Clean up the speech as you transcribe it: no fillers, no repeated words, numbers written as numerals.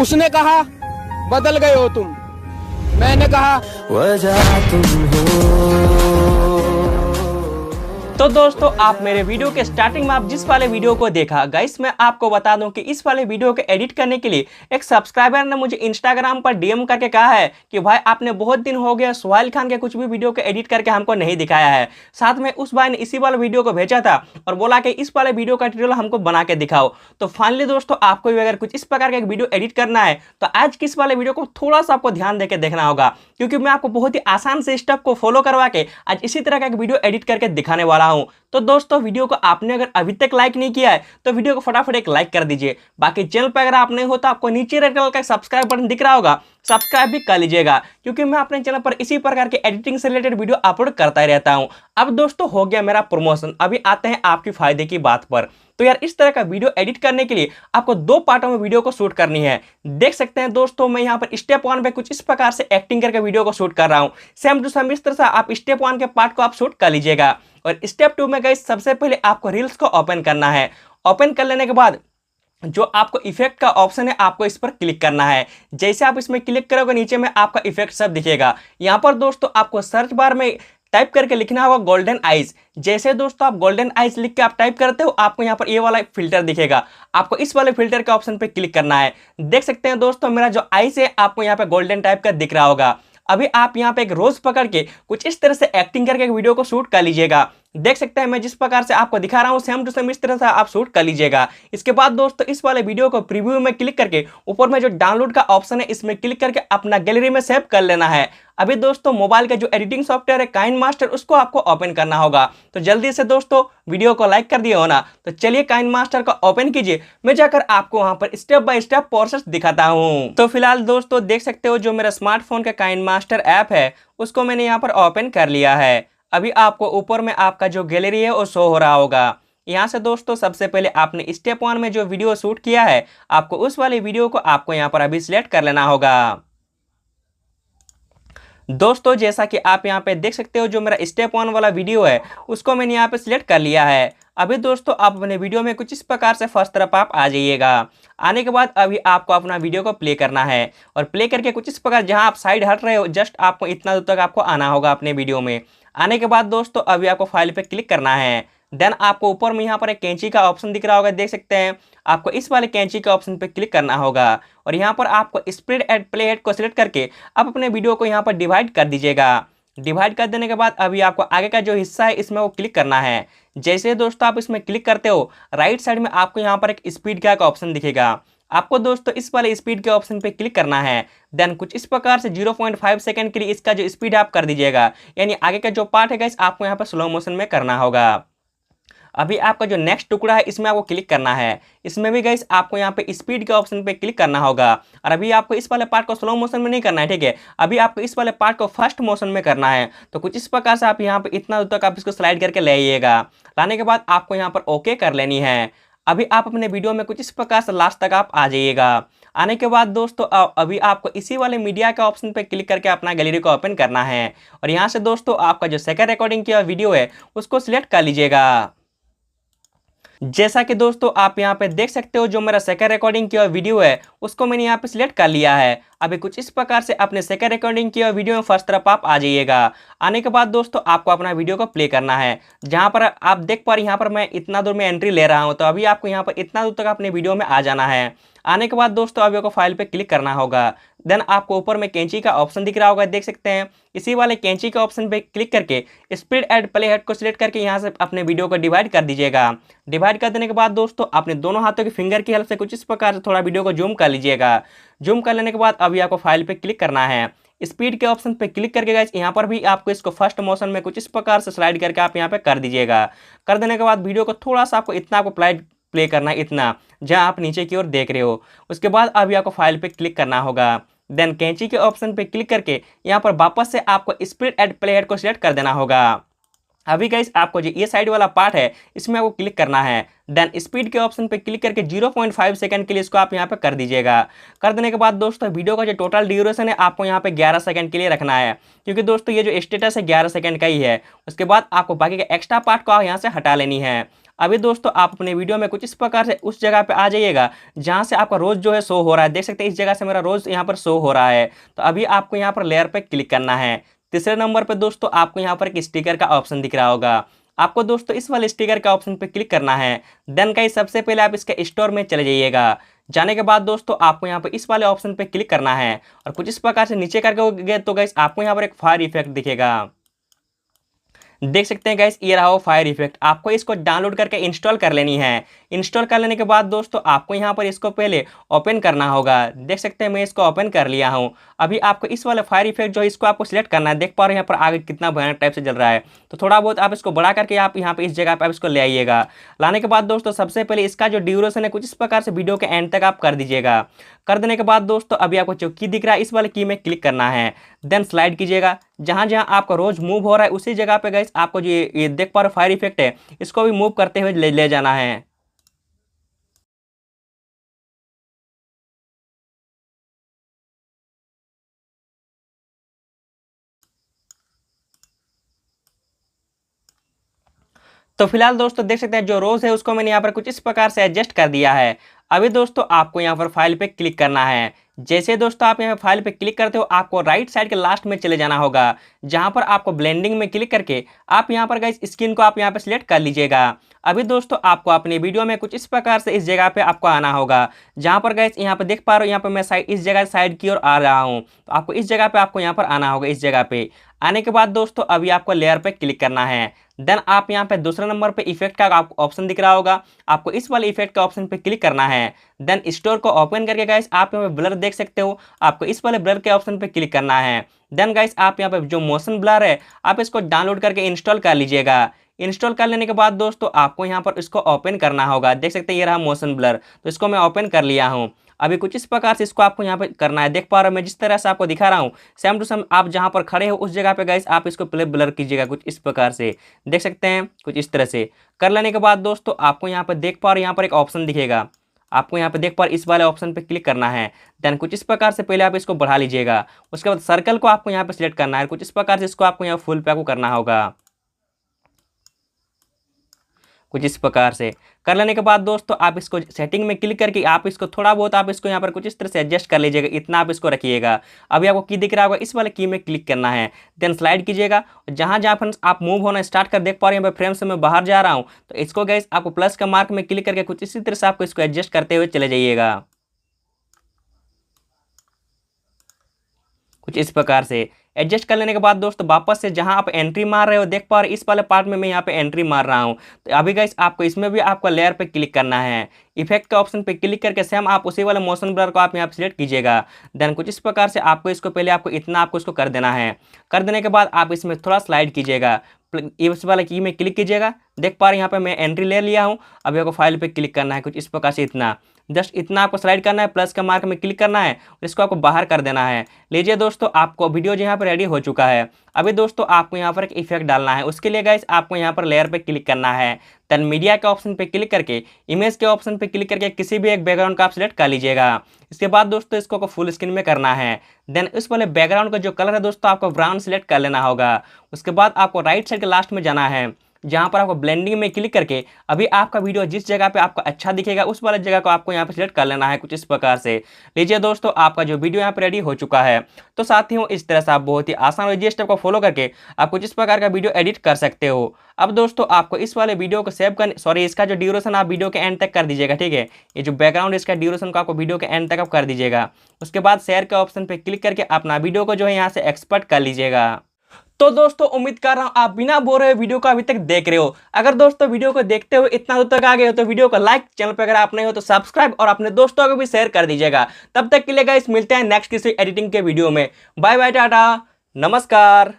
उसने कहा बदल गए हो तुम, मैंने कहा वजह तुम हो। तो दोस्तों आप मेरे वीडियो के स्टार्टिंग में आप जिस वाले वीडियो को देखा, गाइस मैं आपको बता दूं कि इस वाले वीडियो को एडिट करने के लिए एक सब्सक्राइबर ने मुझे इंस्टाग्राम पर डीएम करके कहा है कि भाई आपने बहुत दिन हो गया सुहाइल खान के कुछ भी वीडियो को एडिट करके हमको नहीं दिखाया है। साथ में उस भाई ने इसी वाले वीडियो को भेजा था और बोला कि इस वाले वीडियो का ट्यूटोरियल हमको बना के दिखाओ। तो फाइनली दोस्तों आपको भी अगर कुछ इस प्रकार का एक वीडियो एडिट करना है तो आज किस वाले वीडियो को थोड़ा सा आपको ध्यान देकर देखना होगा, क्योंकि मैं आपको बहुत ही आसान से स्टेप को फॉलो करवा के आज इसी तरह का एक वीडियो एडिट करके दिखाने वाला हूं। तो दोस्तों वीडियो को आपने अगर अभी तक लाइक नहीं किया है तो वीडियो को फटाफट एक लाइक कर दीजिए। बाकी चैनल पर अगर आप नहीं हो तो आपको नीचे रेड कलर का सब्सक्राइब बटन दिख रहा होगा, सब्सक्राइब भी कर लीजिएगा, क्योंकि मैं अपने चैनल पर इसी प्रकार के एडिटिंग से रिलेटेड वीडियो अपलोड करता ही रहता हूं। अब दोस्तों हो गया मेरा प्रमोशन, अभी आते हैं आपकी फायदे की बात पर। तो यार इस तरह का वीडियो एडिट करने के लिए आपको 2 पार्टों में वीडियो को शूट करनी है। देख सकते हैं दोस्तों मैं यहाँ पर स्टेप 1 पे कुछ इस प्रकार से एक्टिंग करके वीडियो को शूट कर रहा हूँ। सेम टू सेम इस तरह से आप स्टेप 1 के पार्ट को आप शूट कर लीजिएगा। और स्टेप 2 में गाइस सबसे पहले आपको रील्स को ओपन करना है। ओपन कर लेने के बाद जो आपको इफेक्ट का ऑप्शन है आपको इस पर क्लिक करना है। जैसे आप इसमें क्लिक करोगे नीचे में आपका इफेक्ट सब दिखेगा। यहाँ पर दोस्तों आपको सर्च बार में टाइप करके लिखना होगा गोल्डन आइज। जैसे दोस्तों आप गोल्डन आइज लिख के आप टाइप करते हो आपको यहाँ पर ये वाला फिल्टर दिखेगा, आपको इस वाले फिल्टर के ऑप्शन पे क्लिक करना है। देख सकते हैं दोस्तों मेरा जो आइज है आपको यहाँ पे गोल्डन टाइप का दिख रहा होगा। अभी आप यहाँ पे एक रोज पकड़ के कुछ इस तरह से एक्टिंग करके एक वीडियो को शूट कर लीजिएगा। देख सकते हैं मैं जिस प्रकार से आपको दिखा रहा हूँ सेम टू सेम इस तरह से आप शूट कर लीजिएगा। इसके बाद दोस्तों इस वाले वीडियो को प्रीव्यू में क्लिक करके ऊपर में जो डाउनलोड का ऑप्शन है इसमें क्लिक करके अपना गैलरी में सेव कर लेना है। अभी दोस्तों मोबाइल का जो एडिटिंग सॉफ्टवेयर है काइनमास्टर उसको आपको ओपन करना होगा। तो जल्दी से दोस्तों वीडियो को लाइक कर दिए हो ना, तो चलिए काइनमास्टर का ओपन कीजिए, मैं जाकर आपको वहां पर स्टेप बाय स्टेप प्रोसेस दिखाता हूं। तो फिलहाल दोस्तों देख सकते हो जो मेरा स्मार्टफोन का काइनमास्टर ऐप है उसको मैंने यहाँ पर ओपन कर लिया है। अभी आपको ऊपर में आपका जो गैलरी है वो शो हो रहा होगा। यहाँ से दोस्तों सबसे पहले आपने स्टेप 1 में जो वीडियो शूट किया है आपको उस वाले वीडियो को आपको यहाँ पर अभी सिलेक्ट कर लेना होगा। दोस्तों जैसा कि आप यहाँ पे देख सकते हो जो मेरा स्टेप 1 वाला वीडियो है उसको मैंने यहाँ पे सिलेक्ट कर लिया है। अभी दोस्तों आप अपने वीडियो में कुछ इस प्रकार से फर्स्ट तरफ आप आ जाइएगा। आने के बाद अभी आपको अपना वीडियो को प्ले करना है और प्ले करके कुछ इस प्रकार जहां आप साइड हट रहे हो जस्ट आपको इतना दूर तक आपको आना होगा अपने वीडियो में। आने के बाद दोस्तों अभी आपको फाइल पे क्लिक करना है। देन आपको ऊपर में यहाँ पर एक कैंची का ऑप्शन दिख रहा होगा, देख सकते हैं। आपको इस वाले कैंची के ऑप्शन पे क्लिक करना होगा और यहाँ पर आपको स्प्लिट एंड प्ले हेड को सिलेक्ट करके आप अपने वीडियो को यहाँ पर डिवाइड कर दीजिएगा। डिवाइड कर देने के बाद अभी आपको आगे का जो हिस्सा है इसमें वो क्लिक करना है। जैसे दोस्तों आप इसमें क्लिक करते हो राइट साइड में आपको यहाँ पर एक स्पीड का ऑप्शन दिखेगा। आपको दोस्तों इस वाले स्पीड के ऑप्शन पे क्लिक करना है। देन कुछ इस प्रकार से 0.5 सेकंड के लिए इसका जो स्पीड आप कर दीजिएगा, यानी आगे का जो पार्ट है गाइस आपको यहाँ पर स्लो मोशन में करना होगा। अभी आपका जो नेक्स्ट टुकड़ा है इसमें आपको क्लिक करना है। इसमें भी गाइस आपको यहाँ पे स्पीड के ऑप्शन पे क्लिक करना होगा और अभी आपको इस वाले पार्ट को स्लो मोशन में नहीं करना है, ठीक है। अभी आपको इस वाले पार्ट को फर्स्ट मोशन में करना है। तो कुछ इस प्रकार से आप यहाँ पे इतना दूर तक आप इसको स्लाइड करके ले आइएगा। लाने के बाद आपको यहाँ पर ओके कर लेनी है। अभी आप अपने वीडियो में कुछ इस प्रकार से लास्ट तक आप आ जाइएगा। आने के बाद दोस्तों अभी आपको इसी वाले मीडिया के ऑप्शन पे क्लिक करके अपना गैलरी को ओपन करना है और यहाँ से दोस्तों आपका जो सेकंड रिकॉर्डिंग किया वीडियो है उसको सिलेक्ट कर लीजिएगा। जैसा कि दोस्तों आप यहाँ पे देख सकते हो जो मेरा सेकंड रिकॉर्डिंग किया वीडियो है उसको मैंने यहाँ पे सिलेक्ट कर लिया है। अभी कुछ इस प्रकार से अपने सेकंड रिकॉर्डिंग किया वीडियो में फर्स्ट तरफ आप आ जाइएगा। आने के बाद दोस्तों आपको अपना वीडियो को प्ले करना है। जहाँ पर आप देख पा रहे यहाँ पर मैं इतना दूर में एंट्री ले रहा हूँ, तो अभी आपको यहाँ पर इतना दूर तक अपने वीडियो में आ जाना है। आने के बाद दोस्तों अभी आपको फाइल पे क्लिक करना होगा। देन आपको ऊपर में कैंची का ऑप्शन दिख रहा होगा, देख सकते हैं। इसी वाले कैंची के ऑप्शन पे क्लिक करके स्प्लिट एंड प्ले हेड को सिलेक्ट करके यहाँ से अपने वीडियो को डिवाइड कर दीजिएगा। डिवाइड कर देने के बाद दोस्तों अपने दोनों हाथों की फिंगर की हेल्प से कुछ इस प्रकार से थोड़ा वीडियो को जूम कर लीजिएगा। जूम कर लेने के बाद अभी आपको फाइल पे क्लिक करना है। स्पीड के ऑप्शन पे क्लिक करके गाइस यहाँ पर भी आपको इसको फर्स्ट मोशन में कुछ इस प्रकार से स्लाइड करके आप यहाँ पे कर दीजिएगा। कर देने के बाद वीडियो को थोड़ा सा आपको इतना आपको प्ले करना है, इतना जहाँ आप नीचे की ओर देख रहे हो। उसके बाद अभी आपको फाइल पे क्लिक करना होगा। देन कैंची के ऑप्शन पे क्लिक करके यहाँ पर वापस से आपको स्प्लिट एंड प्ले हेड को सिलेक्ट कर देना होगा। अभी गाइस आपको जो ये साइड वाला पार्ट है इसमें आपको क्लिक करना है। देन स्पीड के ऑप्शन पे क्लिक करके 0.5 सेकंड के लिए इसको आप यहाँ पे कर दीजिएगा। कर देने के बाद दोस्तों वीडियो का जो टोटल ड्यूरेशन है आपको यहाँ पे 11 सेकंड के लिए रखना है, क्योंकि दोस्तों ये जो स्टेटस है 11 सेकंड का ही है। उसके बाद आपको बाकी के एक्स्ट्रा पार्ट को यहाँ से हटा लेनी है। अभी दोस्तों आप अपने वीडियो में कुछ इस प्रकार से उस जगह पे आ जाइएगा जहां से आपका रोज जो है शो हो रहा है। देख सकते हैं इस जगह से मेरा रोज यहाँ पर शो हो रहा है। तो अभी आपको यहाँ पर लेयर पे क्लिक करना है। तीसरे नंबर पे दोस्तों आपको यहाँ पर एक स्टिकर का ऑप्शन दिख रहा होगा। आपको दोस्तों इस वाले स्टिकर का ऑप्शन पे क्लिक करना है। देन गाइस सबसे पहले आप इसके स्टोर में चले जाइएगा। जाने के बाद दोस्तों आपको यहाँ पे इस वाले ऑप्शन पे क्लिक करना है और कुछ इस प्रकार से नीचे करके गए तो गाइस आपको यहाँ पर एक फायर इफेक्ट दिखेगा। देख सकते हैं गाइस ये रहा वो फायर इफेक्ट। आपको इसको डाउनलोड करके इंस्टॉल कर लेनी है। इंस्टॉल कर लेने के बाद दोस्तों आपको यहाँ पर इसको पहले ओपन करना होगा। देख सकते हैं मैं इसको ओपन कर लिया हूँ। अभी आपको इस वाले फायर इफेक्ट जो है इसको आपको सिलेक्ट करना है। देख पा रहे हैं यहाँ पर आगे कितना भयानक टाइप से जल रहा है। तो थोड़ा बहुत आप इसको बढ़ा करके आप यहाँ पे इस जगह पर आप इसको ले आइएगा। लाने के बाद दोस्तों सबसे पहले इसका जो ड्यूरेशन है कुछ इस प्रकार से वीडियो के एंड तक आप कर दीजिएगा। कर देने के बाद दोस्तों अभी आपको जो की दिख रहा है इस वाले की में क्लिक करना है। देन स्लाइड कीजिएगा। जहां जहां आपका रोज मूव हो रहा है उसी जगह पे गाइस आपको जो ये देख पा रहे फायर इफेक्ट है इसको भी मूव करते हुए ले जाना है। तो फिलहाल दोस्तों देख सकते हैं जो रोज है उसको मैंने यहाँ पर कुछ इस प्रकार से एडजस्ट कर दिया है। अभी दोस्तों आपको यहाँ पर फाइल पे क्लिक करना है। जैसे दोस्तों आप यहाँ फाइल पे क्लिक करते हो आपको राइट साइड के लास्ट में चले जाना होगा जहां पर आपको ब्लेंडिंग में क्लिक करके आप यहाँ पर गाइस स्किन को आप यहाँ पे सिलेक्ट कर लीजिएगा। अभी दोस्तों आपको अपने वीडियो में कुछ इस प्रकार से इस जगह पे आपको आना होगा जहां पर गाइस यहाँ पे देख पा रहे हो यहाँ पे मैं साइड इस जगह साइड की ओर आ रहा हूँ। तो आपको इस जगह पे आपको यहाँ पर आना होगा। इस जगह पे आने के बाद दोस्तों अभी आपको लेयर पे क्लिक करना है। देन आप यहाँ पे दूसरे नंबर पे इफेक्ट का आपको ऑप्शन दिख रहा होगा। आपको इस वाले इफेक्ट का ऑप्शन पे क्लिक करना है। देन स्टोर को ओपन करके गाइस आप यहाँ पे ब्लर देख सकते हो। आपको इस वाले ब्लर के ऑप्शन पे क्लिक करना है। देन गाइस आप यहाँ पे जो मोशन ब्लर है आप इसको डाउनलोड करके इंस्टॉल कर लीजिएगा। इंस्टॉल कर लेने के बाद दोस्तों आपको यहाँ पर इसको ओपन करना होगा। देख सकते हैं ये रहा मोशन ब्लर। तो इसको मैं ओपन कर लिया हूँ। अभी कुछ इस प्रकार से इसको आपको यहाँ पे करना है। देख पा रहे हो मैं जिस तरह से आपको दिखा रहा हूँ सेम टू सेम आप जहाँ पर खड़े हो उस जगह पे गाइस आप इसको प्ले ब्लर कीजिएगा कुछ इस प्रकार से। देख सकते हैं कुछ इस तरह से कर लेने के बाद दोस्तों आपको यहाँ पर देख पा रहे हो यहाँ पर एक ऑप्शन दिखेगा। आपको यहाँ पे देख पा इस वाले ऑप्शन पे क्लिक करना है। देन कुछ इस प्रकार से पहले आप इसको बढ़ा लीजिएगा। उसके बाद सर्कल को आपको यहाँ पे सिलेक्ट करना है। कुछ इस प्रकार से इसको आपको यहाँ फुल पे आपको करना होगा। कुछ इस प्रकार से कर लेने के बाद दोस्तों आप इसको सेटिंग में क्लिक करके आप इसको थोड़ा बहुत आप इसको यहाँ पर कुछ इस तरह से एडजस्ट कर लीजिएगा। इतना आप इसको रखिएगा। अभी आपको की दिख रहा होगा इस वाले की में क्लिक करना है। देन स्लाइड कीजिएगा। जहाँ जहाँ फ्रेंड्स आप मूव होना स्टार्ट कर देख पा रहे हैं फ्रेम से मैं बाहर जा रहा हूँ तो इसको गाइस आपको प्लस का मार्क में क्लिक करके कुछ इसी तरह से आपको इसको एडजस्ट करते हुए चले जाइएगा। कुछ इस प्रकार से एडजस्ट कर लेने के बाद दोस्तों वापस से जहां आप एंट्री मार रहे हो देख पा रहे हो इस वाले पार्ट में मैं यहाँ पे एंट्री मार रहा हूं। तो अभी गाइस आपको इसमें भी आपको लेयर पे क्लिक करना है। इफेक्ट के ऑप्शन पे क्लिक करके सेम आप उसी वाले मोशन ब्लर को आप यहाँ पे सिलेक्ट कीजिएगा। देन कुछ इस प्रकार से आपको इसको पहले आपको इतना आपको इसको कर देना है। कर देने के बाद आप इसमें थोड़ा स्लाइड कीजिएगा। इस वाले की में क्लिक कीजिएगा। देख पा रहे हैं यहाँ पे मैं एंट्री ले लिया हूँ। अभी आपको फाइल पे क्लिक करना है कुछ इस प्रकार से इतना जस्ट इतना आपको स्लाइड करना है। प्लस का मार्क में क्लिक करना है और इसको आपको बाहर कर देना है। लीजिए दोस्तों आपको वीडियो जो यहाँ पर रेडी हो चुका है। अभी दोस्तों आपको यहाँ पर एक इफेक्ट डालना है। उसके लिए गाइस आपको यहाँ पर लेयर पे क्लिक करना है। देन मीडिया के ऑप्शन पे क्लिक करके इमेज के ऑप्शन पे क्लिक करके किसी भी एक बैकग्राउंड का आप सिलेक्ट कर लीजिएगा। इसके बाद दोस्तों इसको फुल स्क्रीन में करना है। देन इस वाले बैकग्राउंड का जो कलर है दोस्तों आपको ब्राउन सिलेक्ट कर लेना होगा। उसके बाद आपको राइट साइड के लास्ट में जाना है जहां पर आपको ब्लेंडिंग में क्लिक करके अभी आपका वीडियो जिस जगह पे आपको अच्छा दिखेगा उस वाले जगह को आपको यहाँ पे सिलेक्ट कर लेना है कुछ इस प्रकार से। लीजिए दोस्तों आपका जो वीडियो यहाँ पे रेडी हो चुका है। तो साथियों इस तरह से आप बहुत ही आसान और इजी स्टेप को फॉलो करके आप कुछ इस प्रकार का वीडियो एडिट कर सकते हो। अब दोस्तों आपको इस वाले वीडियो को सेव करने इसका जो ड्यूरेशन आप वीडियो के एंड तक कर दीजिएगा। ठीक है ये जो बैकग्राउंड इसका ड्यूरेशन को आपको वीडियो के एंड तक आप कर दीजिएगा। उसके बाद शेयर के ऑप्शन पे क्लिक करके अपना वीडियो को जो है यहाँ से एक्सपोर्ट कर लीजिएगा। तो दोस्तों उम्मीद कर रहा हूं आप बिना बोर हुए वीडियो को अभी तक देख रहे हो। अगर दोस्तों वीडियो को देखते हुए इतना दूर तक आ गए हो तो वीडियो को लाइक, चैनल पर अगर आप नहीं हो तो सब्सक्राइब और अपने दोस्तों को भी शेयर कर दीजिएगा। तब तक के लिए गाइस मिलते हैं नेक्स्ट किसी एडिटिंग के वीडियो में। बाय बाय, टाटा, नमस्कार।